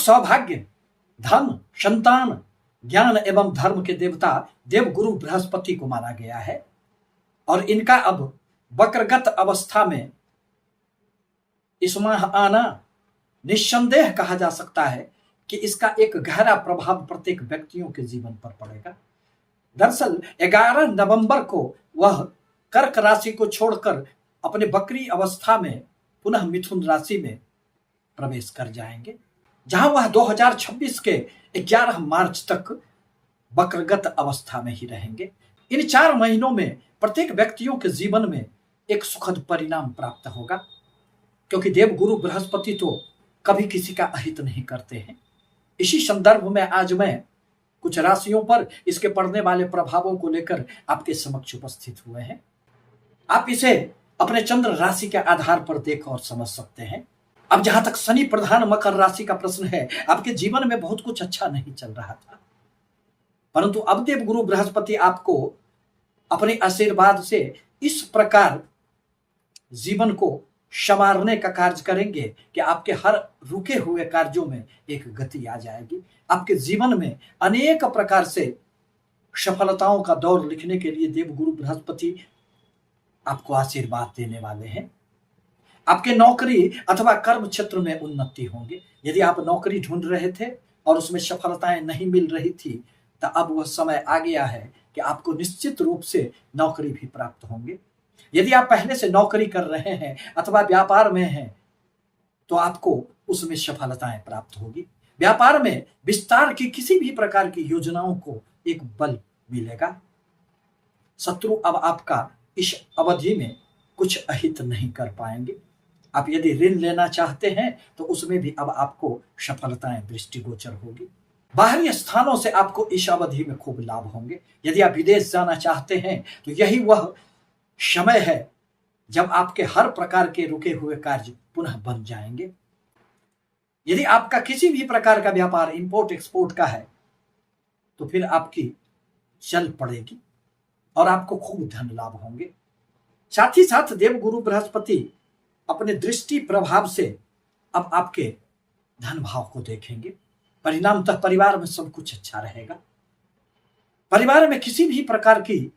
सौभाग्य, धन, संतान, ज्ञान एवं धर्म के देवता देवगुरु बृहस्पति को माना गया है और इनका अब वक्रगत अवस्था में इस माह आना निस्संदेह कहा जा सकता है कि इसका एक गहरा प्रभाव प्रत्येक व्यक्तियों के जीवन पर पड़ेगा। दरअसल 11 नवंबर को वह कर्क राशि को छोड़कर अपने वक्री अवस्था में पुनः मिथुन राशि में प्रवेश कर जाएंगे, जहां वह 2026 के 11 मार्च तक वक्रगत अवस्था में ही रहेंगे। इन 4 महीनों में प्रत्येक व्यक्तियों के जीवन में एक सुखद परिणाम प्राप्त होगा, क्योंकि देवगुरु बृहस्पति तो कभी किसी का अहित नहीं करते हैं। इसी संदर्भ में आज मैं कुछ राशियों पर इसके पड़ने वाले प्रभावों को लेकर आपके समक्ष उपस्थित हुए हैं। आप इसे अपने चंद्र राशि के आधार पर देख और समझ सकते हैं। अब जहां तक शनि प्रधान मकर राशि का प्रश्न है, आपके जीवन में बहुत कुछ अच्छा नहीं चल रहा था, परंतु अब देवगुरु बृहस्पति आपको अपने आशीर्वाद से इस प्रकार जीवन को संवारने का कार्य करेंगे कि आपके हर रुके हुए कार्यों में एक गति आ जाएगी। आपके जीवन में अनेक प्रकार से सफलताओं का दौर लिखने के लिए देवगुरु बृहस्पति आपको आशीर्वाद देने वाले हैं। आपके नौकरी अथवा कर्म क्षेत्र में उन्नति होंगे। यदि आप नौकरी ढूंढ रहे थे और उसमें सफलताएं नहीं मिल रही थी, तो अब वह समय आ गया है कि आपको निश्चित रूप से नौकरी भी प्राप्त होंगे। यदि आप पहले से नौकरी कर रहे हैं अथवा व्यापार में हैं, तो आपको उसमें सफलताएं प्राप्त होगी। व्यापार में विस्तार की किसी भी प्रकार की योजनाओं को एक बल मिलेगा। शत्रु अब आपका इस अवधि में कुछ अहित नहीं कर पाएंगे। आप यदि ऋण लेना चाहते हैं तो उसमें भी अब आपको सफलताएं दृष्टिगोचर होगी। बाहरी स्थानों से आपको इस अवधि में खूब लाभ होंगे। यदि आप विदेश जाना चाहते हैं तो यही वह समय है जब आपके हर प्रकार के रुके हुए कार्य पुनः बन जाएंगे। यदि आपका किसी भी प्रकार का व्यापार इंपोर्ट एक्सपोर्ट का है, तो फिर आपकी चल पड़ेगी और आपको खूब धन लाभ होंगे। साथ ही साथ देवगुरु बृहस्पति अपने दृष्टि प्रभाव से अब आपके धन भाव को देखेंगे। परिणामतः परिवार में सब कुछ अच्छा रहेगा। परिवार में किसी भी प्रकार की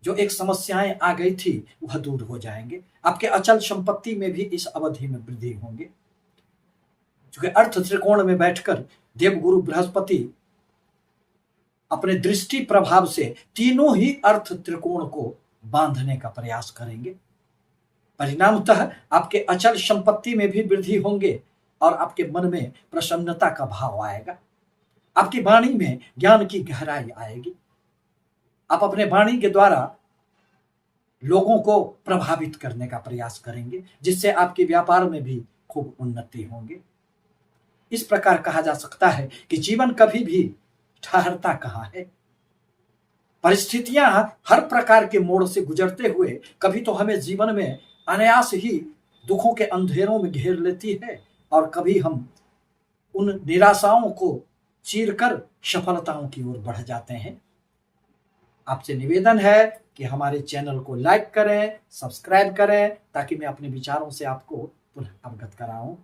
जो एक समस्याएं आ गई थी वह दूर हो जाएंगे। आपके अचल संपत्ति में भी इस अवधि में वृद्धि होंगे, क्योंकि अर्थ त्रिकोण में बैठकर देवगुरु बृहस्पति अपने दृष्टि प्रभाव से तीनों ही अर्थ त्रिकोण को बांधने का प्रयास करेंगे। परिणामतः आपके अचल संपत्ति में भी वृद्धि होंगे और आपके मन में प्रसन्नता का भाव आएगा। आपकी वाणी में ज्ञान की गहराई आएगी। आप अपने वाणी के द्वारा लोगों को प्रभावित करने का प्रयास करेंगे, जिससे आपके व्यापार में भी खूब उन्नति होंगे। इस प्रकार कहा जा सकता है कि जीवन कभी भी ठहरता कहाँ है। परिस्थितियां हर प्रकार के मोड़ से गुजरते हुए कभी तो हमें जीवन में अनायास ही दुखों के अंधेरों में घेर लेती है और कभी हम उन निराशाओं को चीरकर सफलताओं की ओर बढ़ जाते हैं। आपसे निवेदन है कि हमारे चैनल को लाइक करें, सब्सक्राइब करें, ताकि मैं अपने विचारों से आपको पुनः अवगत कराऊं।